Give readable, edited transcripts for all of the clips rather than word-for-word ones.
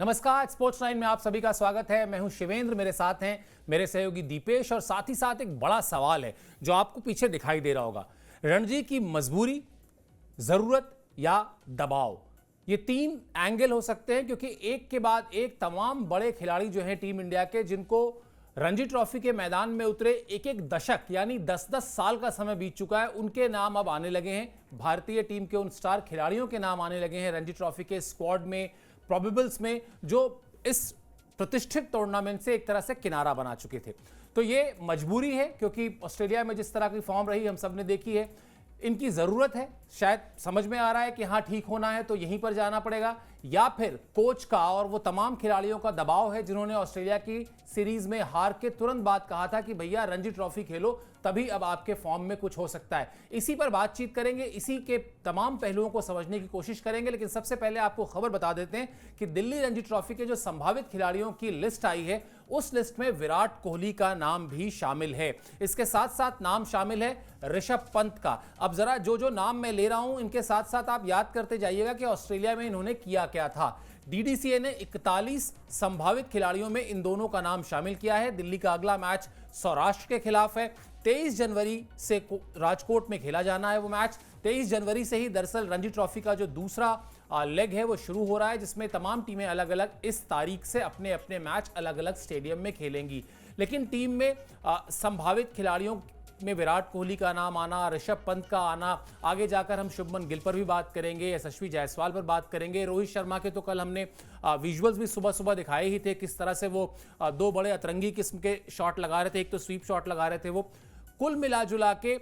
नमस्कार, स्पोर्ट्स 9 में आप सभी का स्वागत है। मैं हूं शिवेंद्र, मेरे साथ हैं मेरे सहयोगी दीपेश और साथ ही साथ एक बड़ा सवाल है जो आपको पीछे दिखाई दे रहा होगा। रणजी की मजबूरी, जरूरत या दबाव, ये तीन एंगल हो सकते हैं क्योंकि एक के बाद एक तमाम बड़े खिलाड़ी जो हैं टीम इंडिया के, जिनको रणजी ट्रॉफी के मैदान में उतरे एक एक दशक यानी 10-10 साल का समय बीत चुका है, उनके नाम अब आने लगे हैं। भारतीय टीम के उन स्टार खिलाड़ियों के नाम आने लगे हैं रणजी ट्रॉफी के स्क्वाड में, प्रोबेबल्स में, जो इस प्रतिष्ठित टूर्नामेंट से एक तरह से किनारा बना चुके थे। तो ये मजबूरी है क्योंकि ऑस्ट्रेलिया में जिस तरह की फॉर्म रही हम सब ने देखी है। इनकी ज़रूरत है, शायद समझ में आ रहा है कि हाँ ठीक होना है तो यहीं पर जाना पड़ेगा, या फिर कोच का और वो तमाम खिलाड़ियों का दबाव है जिन्होंने ऑस्ट्रेलिया की सीरीज में हार के तुरंत बाद कहा था कि भैया रणजी ट्रॉफी खेलो, तभी अब आपके फॉर्म में कुछ हो सकता है। इसी पर बातचीत करेंगे, इसी के तमाम पहलुओं को समझने की कोशिश करेंगे। लेकिन सबसे पहले आपको खबर बता देते हैं कि दिल्ली रणजी ट्रॉफी के जो संभावित खिलाड़ियों की लिस्ट आई है, उस लिस्ट में विराट कोहली का नाम भी शामिल है। इसके साथ साथ नाम शामिल है ऋषभ पंत का। अब जरा जो जो नाम मैं ले रहा हूं, इनके साथ साथ आप याद करते जाइएगा कि ऑस्ट्रेलिया में इन्होंने किया क्या था। डीडीसीए ने 41 संभावित खिलाड़ियों में इन दोनों का नाम शामिल किया है। दिल्ली का अगला मैच सौराष्ट्र के खिलाफ है। 23 जनवरी से राजकोट में खेला जाना है वो मैच। 23 जनवरी से ही दरअसल रणजी ट्रॉफी का जो दूसरा लेग है वो शुरू हो रहा है, जिसमें तमाम टीमें अलग अलग इस तारीख से अपने अपने मैच अलग अलग स्टेडियम में खेलेंगी। लेकिन टीम में संभावित खिलाड़ियों में विराट कोहली का नाम आना, ऋषभ पंत का आना, आगे जाकर हम शुभमन गिल पर भी बात करेंगे, यशस्वी जायसवाल पर बात करेंगे, रोहित शर्मा के तो कल हमने विजुअल्स भी सुबह सुबह दिखाए ही थे, किस तरह से वो दो बड़े अतरंगी किस्म के शॉट लगा रहे थे, एक तो स्वीप शॉट लगा रहे थे वो। कुल मिला जुला के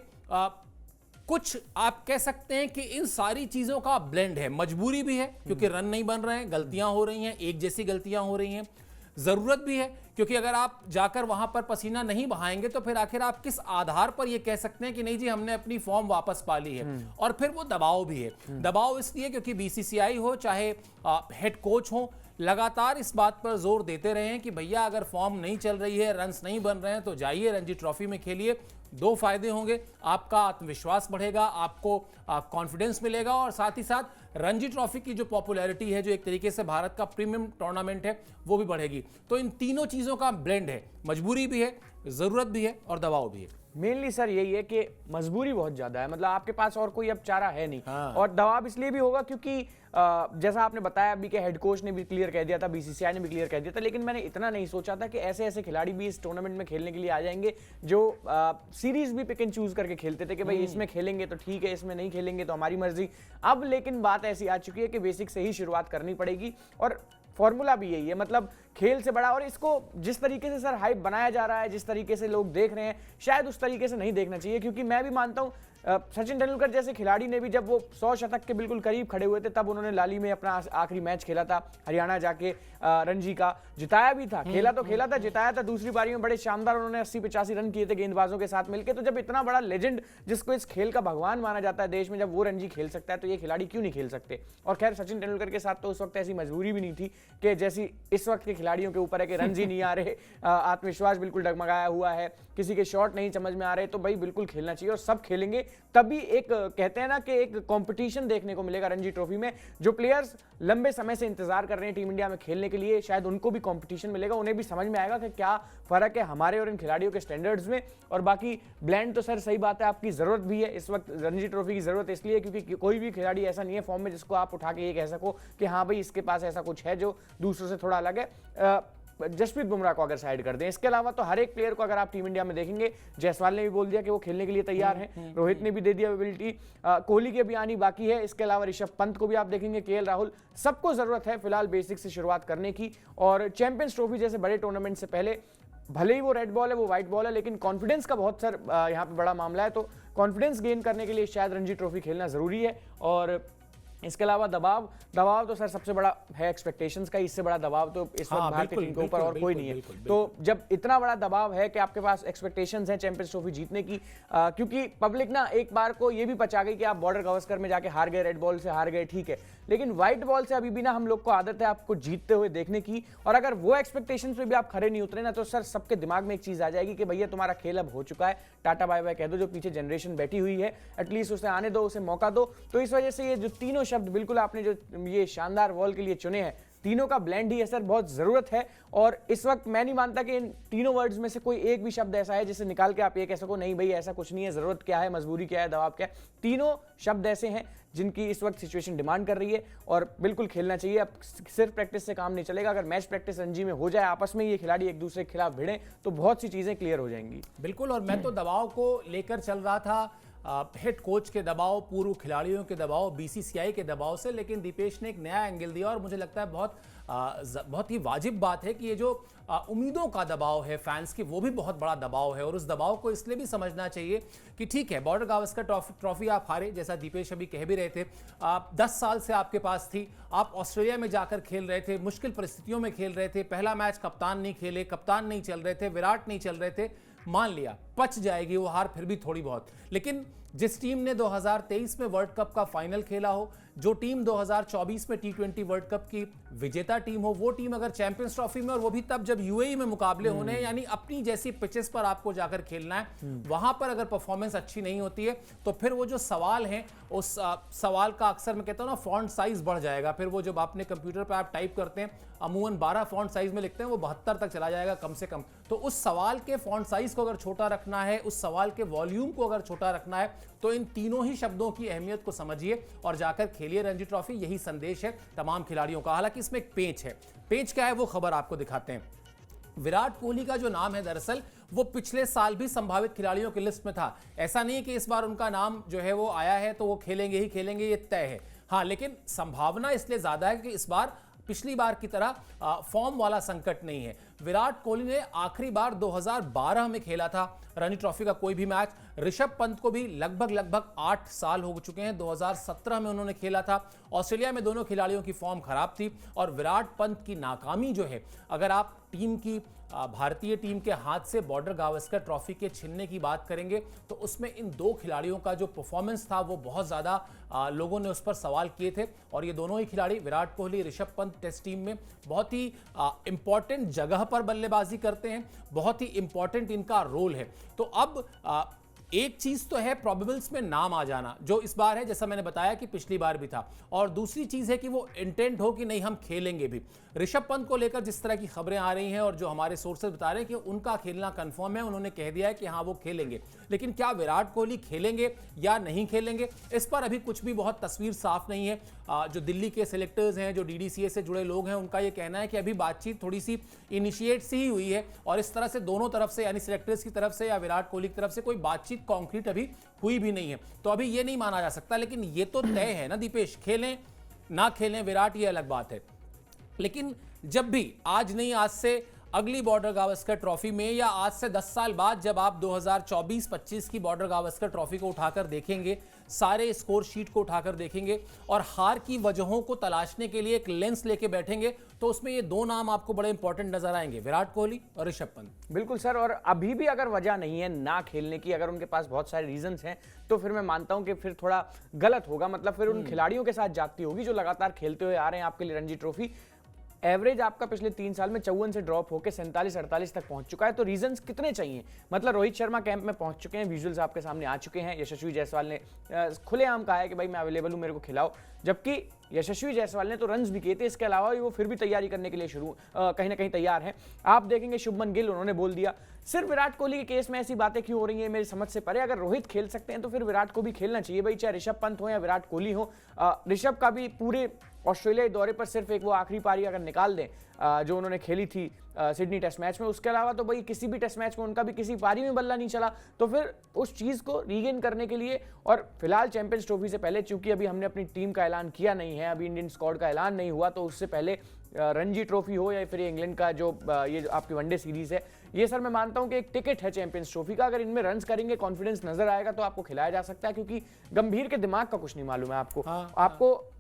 कुछ आप कह सकते हैं कि इन सारी चीजों का ब्लेंड है। मजबूरी भी है क्योंकि रन नहीं बन रहे हैं, गलतियां हो रही हैं, एक जैसी गलतियां हो रही हैं। जरूरत भी है क्योंकि अगर आप जाकर वहां पर पसीना नहीं बहाएंगे तो फिर आखिर आप किस आधार पर यह कह सकते हैं कि नहीं जी हमने अपनी फॉर्म वापस पा ली है। और फिर वो दबाव भी है। दबाव इसलिए क्योंकि बीसीसीआई हो चाहे हेड कोच हो, लगातार इस बात पर जोर देते रहे हैं कि भैया अगर फॉर्म नहीं चल रही है, रन्स नहीं बन रहे हैं, तो जाइए रणजी ट्रॉफी में खेलिए। दो फायदे होंगे, आपका आत्मविश्वास बढ़ेगा, आपको कॉन्फिडेंस मिलेगा, और साथ ही साथ रणजी ट्रॉफी की जो पॉपुलैरिटी है, जो एक तरीके से भारत का प्रीमियम टूर्नामेंट है, वो भी बढ़ेगी। तो इन तीनों चीजों का ब्लेंड है, मजबूरी भी है, जरूरत भी है और दबाव भी है। मेनली सर यही है कि मजबूरी बहुत ज्यादा है, मतलब आपके पास और कोई अब चारा है नहीं। हाँ। और दबाव इसलिए भी होगा क्योंकि जैसा आपने बताया अभी के हेड कोच ने भी क्लियर कह दिया था, बीसीसीआई ने भी क्लियर कह दिया था, लेकिन मैंने इतना नहीं सोचा था कि ऐसे ऐसे खिलाड़ी भी इस टूर्नामेंट में खेलने के लिए आ जाएंगे जो सीरीज भी पिक एंड चूज करके खेलते थे कि भाई इसमें खेलेंगे तो ठीक है, इसमें नहीं खेलेंगे तो हमारी मर्जी। अब लेकिन बात ऐसी आ चुकी है कि बेसिक से ही शुरुआत करनी पड़ेगी और फॉर्मूला भी यही है, मतलब खेल से बड़ा। और इसको जिस तरीके से सर हाइप बनाया जा रहा है, जिस तरीके से लोग देख रहे हैं, शायद उस तरीके से नहीं देखना चाहिए। क्योंकि मैं भी मानता हूं सचिन तेंदुलकर जैसे खिलाड़ी ने भी जब वो 100 शतक के बिल्कुल करीब खड़े हुए थे, तब उन्होंने लाली में अपना आखिरी मैच खेला था, हरियाणा जाके रणजी का जिताया भी था। खेला था, जिताया था। दूसरी पारी में बड़े शानदार उन्होंने 80-85 रन किए थे गेंदबाजों के साथ मिलकर। तो जब इतना बड़ा लेजेंड, जिसको इस खेल का भगवान माना जाता है देश में, जब वो रणजी खेल सकता है तो ये खिलाड़ी क्यों नहीं खेल सकते। और खैर सचिन तेंदुलकर के साथ तो उस वक्त ऐसी मजबूरी भी नहीं थी कि जैसी इस वक्त के खिलाड़ियों के ऊपर है कि रणजी नहीं आ रहे, आत्मविश्वास बिल्कुल डगमगाया हुआ है, किसी के शॉट नहीं समझ में आ रहे, तो भाई बिल्कुल खेलना चाहिए और सब खेलेंगे। तभी एक कहते हैं ना कि एक कंपटीशन देखने को मिलेगा रणजी ट्रॉफी में। जो प्लेयर्स लंबे समय से इंतजार कर रहे हैं टीम इंडिया में खेलने के लिए, शायद उनको भी कंपटीशन मिलेगा, उन्हें भी समझ में आएगा कि क्या फर्क है हमारे और इन खिलाड़ियों के स्टैंडर्ड्स में। और बाकी ब्लेंड तो सर सही बात है, आपकी जरूरत भी है इस वक्त। रणजी ट्रॉफी की जरूरत इसलिए क्योंकि कोई भी खिलाड़ी ऐसा नहीं है फॉर्म में जिसको आप उठा के ये कह सको कि हाँ भाई इसके पास ऐसा कुछ है जो दूसरों से थोड़ा अलग है। जसप्रीत बुमराह को अगर साइड कर दें, इसके अलावा तो हर एक प्लेयर को अगर आप टीम इंडिया में देखेंगे, जायसवाल ने भी बोल दिया कि वो खेलने के लिए तैयार हैं, रोहित ने भी दे दिया एबिलिटी, कोहली की अभी आनी बाकी है। इसके अलावा ऋषभ पंत को भी आप देखेंगे, केएल राहुल, सबको जरूरत है फिलहाल बेसिक से शुरुआत करने की। और चैंपियंस ट्रॉफी जैसे बड़े टूर्नामेंट से पहले भले ही वो रेड बॉल है, वो व्हाइट बॉल है, लेकिन कॉन्फिडेंस का बहुत सर यहाँ पे बड़ा मामला है। तो कॉन्फिडेंस गेन करने के लिए शायद रणजी ट्रॉफी खेलना जरूरी है। और इसके अलावा दबाव तो सर सबसे बड़ा है एक्सपेक्टेशंस का, इससे बड़ा दबाव तो इस वक्त भारतीय टीम के ऊपर और कोई नहीं है। तो जब इतना बड़ा दबाव है कि आपके पास एक्सपेक्टेशंस हैं चैंपियंस ट्रॉफी जीतने की, क्योंकि पब्लिक ना एक बार को ये भी पचा गई कि आप बॉर्डर गावस्कर में जाके हार गए, रेड बॉल से हार गए, ठीक है, लेकिन व्हाइट बॉल से अभी भी ना हम लोग को आदत है आपको जीतते हुए देखने की। और अगर वो एक्सपेक्टेशंस पे भी आप खरे नहीं उतरे ना, तो सर सबके दिमाग में एक चीज आ जाएगी कि भैया तुम्हारा खेल अब हो चुका है, टाटा बाय बाय कह दो। जो पीछे जनरेशन बैठी हुई है एटलीस्ट उसे आने दो, उसे मौका दो। तो इस वजह से ये जो तीनों शब्द बिल्कुल आपने जो ये शानदार वॉल के लिए चुने हैं, तीनों का ब्लेंड ही है सर, बहुत जरूरत है। और इस वक्त मैं नहीं मानता कि इन तीनों वर्ड्स में से कोई एक भी शब्द ऐसा है जिसे निकाल के आप ये कह सको नहीं भाई ऐसा कुछ नहीं है, जरूरत क्या है, मजबूरी क्या है, दबाव क्या है। तीनों शब्द ऐसे हैं जिनकी इस वक्त सिचुएशन डिमांड कर रही है और बिल्कुल खेलना चाहिए। अब सिर्फ प्रैक्टिस से काम नहीं चलेगा, अगर मैच प्रैक्टिस रणजी में हो जाए, आपस में ये खिलाड़ी एक दूसरे के खिलाफ भिड़े तो बहुत सी चीजें क्लियर हो जाएंगी। बिल्कुल, और मैं तो दबाव को लेकर चल रहा था हेड कोच के दबाव, पूर्व खिलाड़ियों के दबाव, बीसीसीआई के दबाव से, लेकिन दीपेश ने एक नया एंगल दिया और मुझे लगता है बहुत ही वाजिब बात है कि ये जो उम्मीदों का दबाव है फैंस की, वो भी बहुत बड़ा दबाव है। और उस दबाव को इसलिए भी समझना चाहिए कि ठीक है, बॉर्डर गावस्कर ट्रॉफी आप हारे, जैसा दीपेश अभी कह भी रहे थे, 10 साल से आपके पास थी, आप ऑस्ट्रेलिया में जाकर खेल रहे थे, मुश्किल परिस्थितियों में खेल रहे थे, पहला मैच कप्तान नहीं खेले, कप्तान नहीं चल रहे थे, विराट नहीं चल रहे थे, मान लिया पच जाएगी वो हार फिर भी थोड़ी बहुत। लेकिन जिस टीम ने 2023 में वर्ल्ड कप का फाइनल खेला हो, जो टीम 2024 में T20 वर्ल्ड कप की विजेता टीम हो, वो टीम अगर चैंपियंस ट्रॉफी में, और वो भी तब जब यूएई में मुकाबले होने हैं, यानी अपनी जैसी पिचेस पर आपको जाकर खेलना है, वहां पर अगर परफॉर्मेंस अच्छी नहीं होती है तो फिर वो जो सवाल है उस सवाल का अक्सर मैं कहता हूं ना फॉन्ट साइज बढ़ जाएगा। फिर वो जब आपने कंप्यूटर पर आप टाइप करते हैं, अमूमन 12 फॉन्ट साइज में लिखते हैं, वो 72 तक चला जाएगा कम से कम। तो उस सवाल के फॉन्ट साइज को अगर छोटा रखना है, उस सवाल के वॉल्यूम को अगर छोटा रखना है, तो इन तीनों ही शब्दों की अहमियत को समझिए और जाकर खेलिए रणजी ट्रॉफी। यही संदेश है तमाम खिलाड़ियों का। हालांकि इसमें एक पेच है, पेच क्या है वो खबर आपको दिखाते हैं। विराट कोहली का जो नाम है दरअसल वो पिछले साल भी संभावित खिलाड़ियों की लिस्ट में था। ऐसा नहीं कि इस बार उनका नाम जो है वो आया है तो वो खेलेंगे ही खेलेंगे, ये तय है। हाँ, लेकिन संभावना इसलिए ज्यादा है कि इस बार पिछली बार की तरह फॉर्म वाला संकट नहीं है। विराट कोहली ने आखिरी बार 2012 में खेला था रणजी ट्रॉफी का कोई भी मैच। ऋषभ पंत को भी लगभग 8 साल हो चुके हैं, 2017 में उन्होंने खेला था। ऑस्ट्रेलिया में दोनों खिलाड़ियों की फॉर्म खराब थी और विराट पंत की नाकामी जो है, अगर आप टीम की भारतीय टीम के हाथ से बॉर्डर गावस्कर ट्रॉफी के छीनने की बात करेंगे तो उसमें इन दो खिलाड़ियों का जो परफॉर्मेंस था वो बहुत ज़्यादा लोगों ने उस पर सवाल किए थे। और ये दोनों ही खिलाड़ी, विराट कोहली, ऋषभ पंत, टेस्ट टीम में बहुत ही इंपॉर्टेंट जगह पर बल्लेबाजी करते हैं, बहुत ही इंपॉर्टेंट इनका रोल है। तो अब एक चीज तो है प्रोबेबल्स में नाम आ जाना, जो इस बार है, जैसा मैंने बताया कि पिछली बार भी था, और दूसरी चीज है कि वो इंटेंट हो कि नहीं हम खेलेंगे भी। ऋषभ पंत को लेकर जिस तरह की खबरें आ रही हैं और जो हमारे सोर्सेज बता रहे हैं कि उनका खेलना कंफर्म है, उन्होंने कह दिया है कि हाँ वो खेलेंगे, लेकिन क्या विराट कोहली खेलेंगे या नहीं खेलेंगे, इस पर अभी कुछ भी बहुत तस्वीर साफ नहीं है। जो दिल्ली के सिलेक्टर्स हैं, जो DDCA से जुड़े लोग हैं, उनका ये कहना है कि अभी बातचीत थोड़ी सी इनिशिएट सी ही हुई है और इस तरह से दोनों तरफ से, यानी सिलेक्टर्स की तरफ से या विराट कोहली की तरफ से कोई बातचीत कॉन्क्रीट अभी हुई भी नहीं है। तो अभी ये नहीं माना जा सकता, लेकिन ये तो तय है ना दीपेश, खेलें ना खेलें विराट, ये अलग बात है। लेकिन जब भी आज नहीं, आज से अगली बॉर्डर गावस्कर ट्रॉफी में, या आज से 10 साल बाद जब आप 2024-25 की बॉर्डर गावस्कर ट्रॉफी को उठाकर देखेंगे, सारे स्कोर शीट को उठाकर देखेंगे और हार की वजहों को तलाशने के लिए एक लेंस लेके बैठेंगे, तो उसमें ये दो नाम आपको बड़े इंपॉर्टेंट नजर आएंगे, विराट कोहली और ऋषभ पंत। बिल्कुल सर, और अभी भी अगर वजह नहीं है ना खेलने की, अगर उनके पास बहुत सारे रीजंस हैं, तो फिर मैं मानता हूं कि फिर थोड़ा गलत होगा। मतलब फिर उन खिलाड़ियों के साथ जाती होगी जो लगातार खेलते हुए आ रहे हैं आपके लिए रणजी ट्रॉफी। एवरेज आपका पिछले 3 साल में 54 से ड्रॉप होकर 47-48 तक पहुंच चुका है। तो रीजंस कितने चाहिए? मतलब रोहित शर्मा कैंप में पहुंच चुके हैं, विजुअल्स आपके सामने आ चुके हैं। यशस्वी जायसवाल ने खुलेआम कहा है कि भाई मैं अवेलेबल हूं, मेरे को खिलाओ, जबकि यशस्वी जायसवाल ने तो रन्स भी किए थे। इसके अलावा वो फिर भी तैयारी करने के लिए कहीं ना कहीं तैयार हैं। आप देखेंगे शुभमन गिल, उन्होंने बोल दिया। सिर्फ विराट कोहली के केस में ऐसी बातें क्यों हो रही हैं मेरी समझ से परे। अगर रोहित खेल सकते हैं तो फिर विराट को भी खेलना चाहिए भाई, चाहे ऋषभ पंत हो या विराट कोहली हो। ऋषभ का भी पूरे ऑस्ट्रेलियाई दौरे पर सिर्फ एक वो आखिरी पारी अगर निकाल दें जो उन्होंने खेली थी सिडनी टेस्ट मैच में, उसके अलावा तो भाई किसी भी टेस्ट मैच में उनका भी किसी पारी में बल्ला नहीं चला। तो फिर उस चीज़ को रीगेन करने के लिए, और फिलहाल चैंपियंस ट्रॉफी से पहले, चूंकि अभी हमने अपनी टीम का ऐलान किया नहीं है, अभी इंडियन स्क्वाड का ऐलान नहीं हुआ, तो उससे पहले रणजी ट्रॉफी हो या फिर इंग्लैंड का जो ये आपकी वनडे सीरीज है, ये सर मैं मानता हूं कि एक टिकट है चैंपियंस ट्रॉफी का। अगर इनमें रन्स करेंगे, कॉन्फिडेंस नजर आएगा, तो आपको खिलाया जा सकता है, क्योंकि गंभीर के दिमाग का कुछ नहीं मालूम है आपको। आपको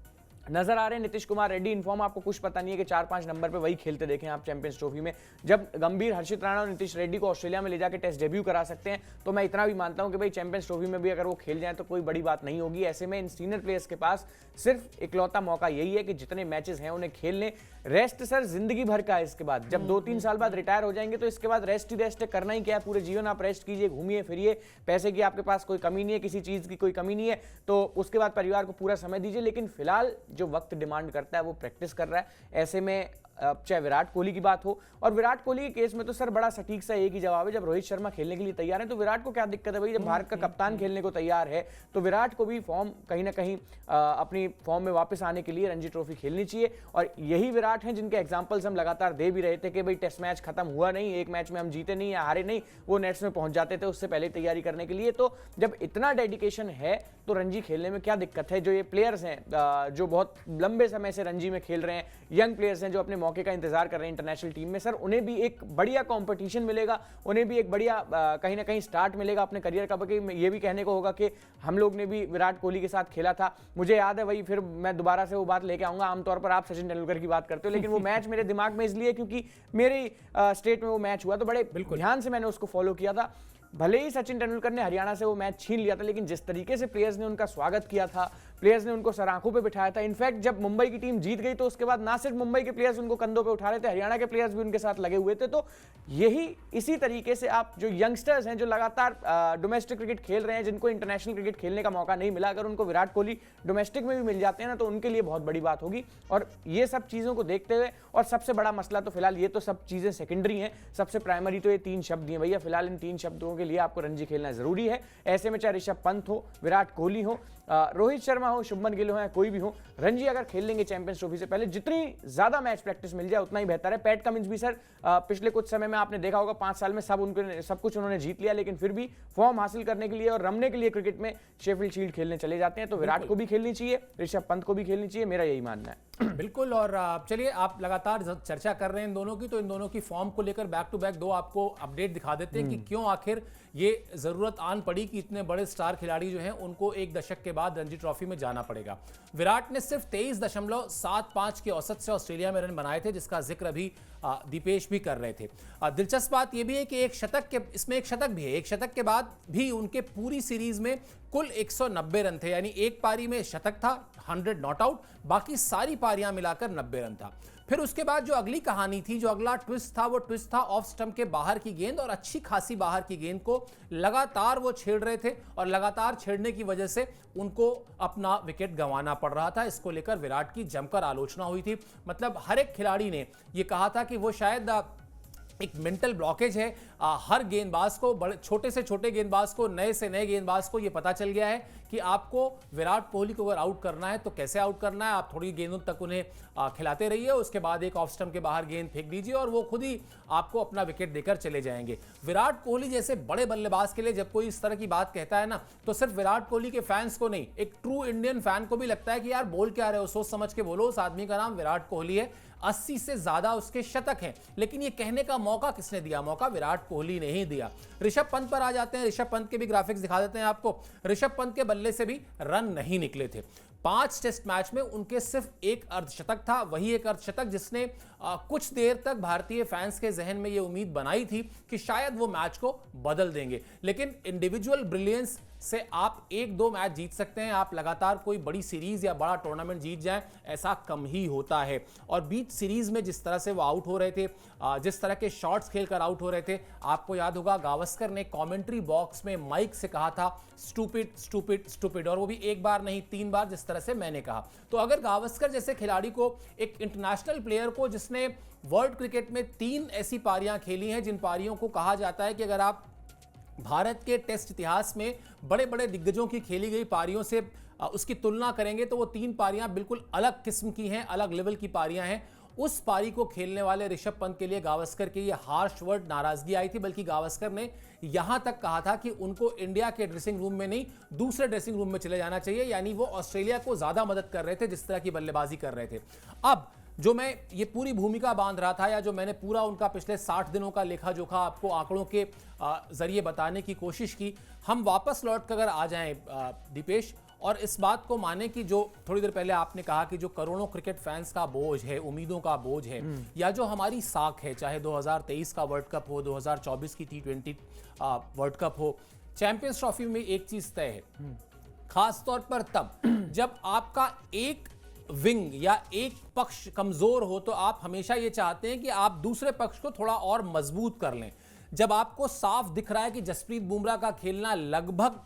नजर आ रहे हैं नीतीश कुमार रेड्डी इनफॉर्म, आपको कुछ पता नहीं है कि 4-5 नंबर पे वही खेलते देखें आप चैंपियंस ट्रॉफी में। जब गंभीर, हर्षित राणा और नीतीश रेड्डी को ऑस्ट्रेलिया में ले जाकर टेस्ट डेब्यू करा सकते हैं, तो मैं इतना भी मानता हूं कि भाई चैंपियंस ट्रॉफी में भी अगर वो खेल जाए तो कोई बड़ी बात नहीं होगी। ऐसे में इन सीनियर प्लेयर्स के पास सिर्फ इकलौता मौका यही है कि जितने मैचेस हैं उन्हें खेल लें। रेस्ट सर जिंदगी भर का है इसके बाद, जब 2-3 साल बाद रिटायर हो जाएंगे तो इसके बाद रेस्ट ही रेस्ट है, करना ही क्या है, पूरे जीवन आप रेस्ट कीजिए, घूमिए फिरिए, पैसे की आपके पास कोई कमी नहीं है, किसी चीज की कोई कमी नहीं है, तो उसके बाद परिवार को पूरा समय दीजिए। लेकिन फिलहाल जो वक्त डिमांड करता है वो प्रैक्टिस कर रहा है। ऐसे में चाहे विराट कोहली की बात हो, और विराट कोहली के केस में तो सर बड़ा सटीक सा एक ही जवाब है, जब रोहित शर्मा खेलने के लिए तैयार है तो विराट को क्या दिक्कत है भाई? जब भारत का कप्तान खेलने को तैयार है तो विराट को भी फॉर्म कहीं ना कहीं अपनी फॉर्म में वापस आने के लिए रणजी ट्रॉफी खेलनी चाहिए। और यही विराट हैं जिनके एग्जाम्पल्स हम लगातार दे भी रहे थे कि भाई टेस्ट मैच खत्म हुआ नहीं, एक मैच में हम जीते नहीं या हारे नहीं, वो नेट्स में पहुंच जाते थे उससे पहले तैयारी करने के लिए। तो जब इतना डेडिकेशन है तो रणजी खेलने में क्या दिक्कत है? जो ये प्लेयर्स हैं जो बहुत लंबे समय से रणजी में खेल रहे हैं, यंग प्लेयर्स हैं जो अपने मौके का इंतजार कर रहे हैं इंटरनेशनल टीम में, सर उन्हें भी एक बढ़िया कंपटीशन मिलेगा, उन्हें भी एक बढ़िया कहीं ना कहीं स्टार्ट मिलेगा अपने करियर का। ये भी कहने को होगा कि हम लोग ने भी विराट कोहली के साथ खेला था। मुझे याद है वही, फिर मैं दोबारा से वो बात लेके आऊंगा, आमतौर पर आप सचिन तेंदुलकर की बात करते हो, लेकिन वो मैच मेरे दिमाग में इसलिए क्योंकि मेरे स्टेट में वो मैच हुआ तो बड़े ध्यान से मैंने उसको फॉलो किया था। भले ही सचिन तेंदुलकर ने हरियाणा से वो मैच छीन लिया था, लेकिन जिस तरीके से प्लेयर्स ने उनका स्वागत किया था, प्लेयर्स ने उनको सराखों पे बिठाया था। इनफैक्ट जब मुंबई की टीम जीत गई तो उसके बाद ना सिर्फ मुंबई के प्लेयर्स उनको कंधों पे उठा रहे थे, हरियाणा के प्लेयर्स भी उनके साथ लगे हुए थे। तो यही इसी तरीके से आप जो यंगस्टर्स हैं जो लगातार डोमेस्टिक क्रिकेट खेल रहे हैं, जिनको इंटरनेशनल क्रिकेट खेलने का मौका नहीं मिला, अगर उनको विराट कोहली डोमेस्टिक में भी मिल जाते हैं ना तो उनके लिए बहुत बड़ी बात होगी। और ये सब चीज़ों को देखते हुए, और सबसे बड़ा मसला तो फिलहाल ये तो सब चीज़ें सेकेंडरी हैं, सबसे प्राइमरी तो ये 3 शब्द हैं भैया। फिलहाल इन 3 शब्दों के लिए आपको रणजी खेलना जरूरी है। ऐसे में चाहे ऋषभ पंत हो, विराट कोहली हो, रोहित शर्मा हो, शुभमन गिल हो या कोई भी हो, रणजी अगर खेल लेंगे चैंपियंस ट्रॉफी से पहले, जितनी ज्यादा मैच प्रैक्टिस मिल जाए उतना ही बेहतर है। पैट कमिंस भी सर पिछले कुछ समय में आपने देखा होगा 5 साल में सब कुछ उन्होंने जीत लिया, लेकिन फिर भी फॉर्म हासिल करने के लिए और रमने के लिए क्रिकेट में शेफील्ड शील्ड खेलने चले जाते हैं। तो विराट को भी खेलनी चाहिए, ऋषभ पंत को भी खेलनी चाहिए, मेरा यही मानना है। बिल्कुल। और चलिए, आप लगातार चर्चा कर रहे हैं इन दोनों की, तो इन दोनों की फॉर्म को लेकर बैक टू बैक 2 आपको अपडेट दिखा देते हैं कि क्यों आखिर ये जरूरत आन पड़ी कि इतने बड़े स्टार खिलाड़ी जो हैं उनको 1 दशक के बाद रणजी ट्रॉफी में जाना पड़ेगा। विराट ने सिर्फ 23.75 के औसत से ऑस्ट्रेलिया में रन बनाए थे, जिसका जिक्र अभी दीपेश भी कर रहे थे। दिलचस्प बात यह भी है कि इसमें एक शतक भी है। एक शतक के बाद भी उनके पूरी सीरीज में कुल 190 रन थे, यानी एक पारी में शतक था, 100 नॉट आउट, बाकी सारी पारियां मिलाकर 90 रन था। फिर उसके बाद जो अगली कहानी थी, जो अगला ट्विस्ट था, वो ट्विस्ट था ऑफ स्टंप के बाहर की गेंद, और अच्छी खासी बाहर की गेंद को लगातार वो छेड़ रहे थे, और लगातार छेड़ने की वजह से उनको अपना विकेट गंवाना पड़ रहा था। इसको लेकर विराट की जमकर आलोचना हुई थी। मतलब हर एक खिलाड़ी ने यह कहा था कि वो शायद एक मेंटल ब्लॉकेज है। हर गेंदबाज को, बड़े छोटे से छोटे गेंदबाज को, नए से नए गेंदबाज को ये पता चल गया है कि आपको विराट कोहली को अगर आउट करना है तो कैसे आउट करना है। आप थोड़ी गेंदों तक उन्हें खिलाते रहिए, उसके बाद एक ऑफ स्टंप के बाहर गेंद फेंक दीजिए और वो खुद ही आपको अपना विकेट देकर चले जाएंगे। विराट कोहली जैसे बड़े बल्लेबाज के लिए जब कोई इस तरह की बात कहता है ना, तो सिर्फ विराट कोहली के फैंस को नहीं, एक ट्रू इंडियन फैन को भी लगता है कि यार बोल क्या रहे हो, सोच समझ के बोलो। उस आदमी का नाम विराट कोहली है, 80 से ज्यादा उसके शतक हैं, लेकिन ये कहने का मौका किसने दिया? मौका विराट कोहली ने ही दिया। ऋषभ पंत पर आ जाते हैं। ऋषभ पंत के भी ग्राफिक्स दिखा देते हैं आपको। ऋषभ पंत के बल्ले से भी रन नहीं निकले थे। 5 टेस्ट मैच में उनके सिर्फ एक अर्धशतक था, वही एक अर्धशतक जिसने कुछ देर तक भारतीय फैंस के जहन में यह उम्मीद बनाई थी कि शायद वो मैच को बदल देंगे। लेकिन इंडिविजुअल ब्रिलियंस से आप 1-2 मैच जीत सकते हैं, आप लगातार कोई बड़ी सीरीज या बड़ा टूर्नामेंट जीत जाएं, ऐसा कम ही होता है। और बीच सीरीज में जिस तरह से वो आउट हो रहे थे, जिस तरह के शॉट्स खेलकर आउट हो रहे थे, आपको याद होगा गावस्कर ने कमेंट्री बॉक्स में माइक से कहा था स्टूपिड स्टूपिड स्टूपिड, और वो भी एक बार नहीं 3 बार, जिस तरह से मैंने कहा। तो अगर गावस्कर जैसे खिलाड़ी को, एक इंटरनेशनल प्लेयर को जिसने वर्ल्ड क्रिकेट में 3 ऐसी पारियां खेली हैं जिन पारियों को कहा जाता है कि अगर आप भारत के टेस्ट इतिहास में बड़े बड़े दिग्गजों की खेली गई पारियों से उसकी तुलना करेंगे तो वो 3 पारियां बिल्कुल अलग किस्म की हैं, अलग लेवल की पारियां हैं। उस पारी को खेलने वाले ऋषभ पंत के लिए गावस्कर के ये हार्श वर्ड नाराजगी आई थी, बल्कि गावस्कर ने यहां तक कहा था कि उनको इंडिया के ड्रेसिंग रूम में नहीं, दूसरे ड्रेसिंग रूम में चले जाना चाहिए। यानी वो ऑस्ट्रेलिया को ज्यादा मदद कर रहे थे जिस तरह की बल्लेबाजी कर रहे थे। अब जो मैं ये पूरी भूमिका बांध रहा था, या जो मैंने पूरा उनका पिछले 60 दिनों का लेखा जोखा आपको आंकड़ों के जरिए बताने की कोशिश की, हम वापस लौट कर अगर आ जाएं दीपेश, और इस बात को माने कि जो थोड़ी देर पहले आपने कहा कि जो करोड़ों क्रिकेट फैंस का बोझ है, उम्मीदों का बोझ है, या जो हमारी साख है, चाहे 2023 का वर्ल्ड कप हो, 2024 की T20 वर्ल्ड कप हो, चैंपियंस ट्रॉफी में एक चीज तय है, खासतौर पर तब जब आपका एक विंग या एक पक्ष कमजोर हो तो आप हमेशा ये चाहते हैं कि आप दूसरे पक्ष को थोड़ा और मजबूत कर लें। जब आपको साफ दिख रहा है कि जसप्रीत बुमराह का खेलना लगभग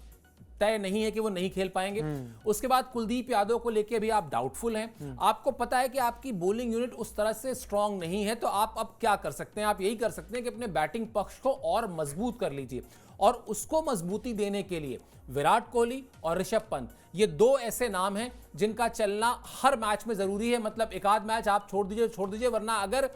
तय नहीं है कि वो नहीं खेल पाएंगे। उसके बाद कुलदीप यादव को लेके भी आप डाउटफुल हैं। आपको पता है कि आपकी बॉलिंग यूनिट उस तरह से स्ट्रांग नहीं है, तो आप अब क्या कर सकते हैं? आप यही कर सकते हैं कि अपने बैटिंग पक्ष को और मजबूत कर लीजिए, और उसको मजबूती देने के लिए विराट कोहली और ऋषभ पंत, ये दो ऐसे नाम हैं जिनका चलना हर मैच में जरूरी है। मतलब एक आध मैच आप छोड़ दीजिए, वरना अगर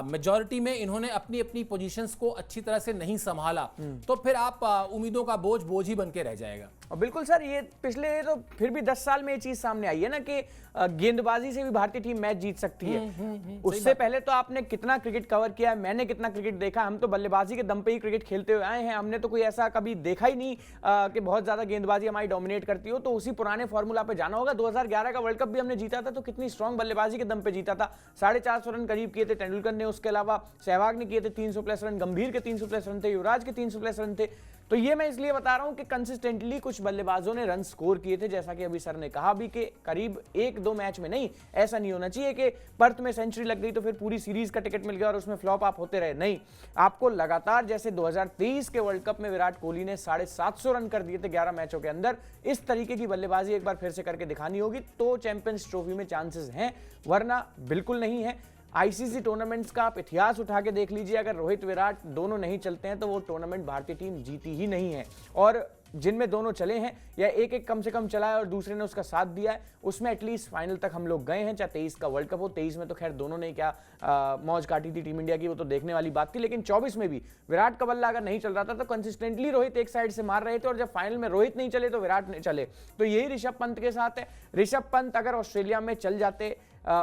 मेजॉरिटी में इन्होंने अपनी अपनी पोजीशंस को अच्छी तरह से नहीं संभाला तो फिर आप उम्मीदों का बोझ ही बन के रह जाएगा। और बिल्कुल सर, ये पिछले तो फिर भी 10 साल में ये चीज सामने आई है ना कि गेंदबाजी से भी भारतीय टीम मैच जीत सकती है। उससे पहले तो आपने कितना क्रिकेट कवर किया है, मैंने कितना क्रिकेट देखा, हम तो बल्लेबाजी के दम पे ही क्रिकेट खेलते हुए आए हैं। हमने तो कोई ऐसा कभी देखा ही नहीं कि बहुत ज्यादा गेंदबाजी हमारी डोमिनेट करती हो। तो उसी पुराने फॉर्मूला पे जाना होगा। 2011 का वर्ल्ड कप भी हमने जीता था तो कितनी स्ट्रांग बल्लेबाजी के दम पे जीता था। 450 रन करीब किए थे तेंदुलकर ने, उसके अलावा सहवाग ने किए थे 300 प्लस रन, गंभीर के 300 प्लस रन थे, युवराज के 300 प्लस रन थे। तो ये मैं इसलिए बता रहा हूं कि कंसिस्टेंटली कुछ बल्लेबाजों ने रन स्कोर किए थे, जैसा कि अभी सर ने कहा भी कि करीब 1-2 मैच में नहीं। ऐसा नहीं होना चाहिए कि पर्थ में सेंचुरी लग गई तो फिर पूरी सीरीज का टिकट मिल गया और उसमें फ्लॉप आप होते रहे। नहीं, आपको लगातार, जैसे 2023 के वर्ल्ड कप में विराट कोहली ने 750 रन कर दिए थे 11 मैचों के अंदर, इस तरीके की बल्लेबाजी एक बार फिर से करके दिखानी होगी तो चैंपियंस ट्रॉफी में चांसेस हैं, वरना बिल्कुल नहीं है। आईसीसी टूर्नामेंट्स का आप इतिहास उठा के देख लीजिए, अगर रोहित विराट दोनों नहीं चलते हैं तो वो टूर्नामेंट भारतीय टीम जीती ही नहीं है। और जिनमें दोनों चले हैं या एक एक कम से कम चला है और दूसरे ने उसका साथ दिया है, उसमें एटलीस्ट फाइनल तक हम लोग गए हैं। चाहे 23 का वर्ल्ड कप हो, 23 में तो खैर दोनों ने क्या मौज काटी थी टीम इंडिया की, वो तो देखने वाली बात थी। लेकिन 24 में भी विराट का बल्ला अगर नहीं चल रहा था तो कंसिस्टेंटली रोहित एक साइड से मार रहे थे, और जब फाइनल में रोहित नहीं चले तो विराट नहीं चले। तो यही ऋषभ पंत के साथ है। ऋषभ पंत अगर ऑस्ट्रेलिया में चल जाते,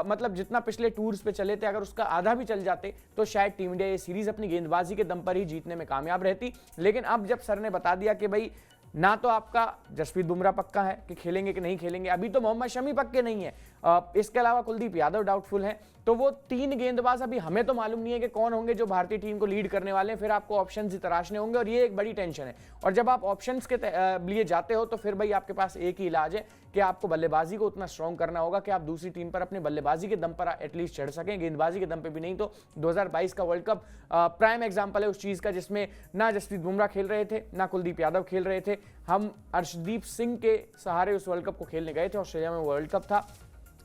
मतलब जितना पिछले टूर्स पे चले थे, अगर उसका आधा भी चल जाते तो शायद टीम इंडिया ये सीरीज अपनी गेंदबाजी के दम पर ही जीतने में कामयाब रहती। लेकिन अब जब सर ने बता दिया कि भाई ना तो आपका जसप्रीत बुमराह पक्का है कि खेलेंगे कि नहीं खेलेंगे, अभी तो मोहम्मद शमी पक्के नहीं है, इसके अलावा कुलदीप यादव डाउटफुल है, तो वो 3 गेंदबाज अभी हमें तो मालूम नहीं है कि कौन होंगे जो भारतीय टीम को लीड करने वाले हैं। फिर आपको ऑप्शंस ही तराशने होंगे और ये एक बड़ी टेंशन है। और जब आप ऑप्शंस के लिए जाते हो तो फिर भाई आपके पास एक ही इलाज है कि आपको बल्लेबाजी को उतना स्ट्रॉन्ग करना होगा कि आप दूसरी टीम पर अपने बल्लेबाजी के दम पर एटलीस्ट चढ़ सकें, गेंदबाजी के दम पे भी नहीं। तो 2022 का वर्ल्ड कप प्राइम एग्जाम्पल है उस चीज का, जिसमें ना जसप्रीत बुमराह खेल रहे थे ना कुलदीप यादव खेल रहे थे। हम अर्शदीप सिंह के सहारे उस वर्ल्ड कप को खेलने गए थे। ऑस्ट्रेलिया में वर्ल्ड कप था,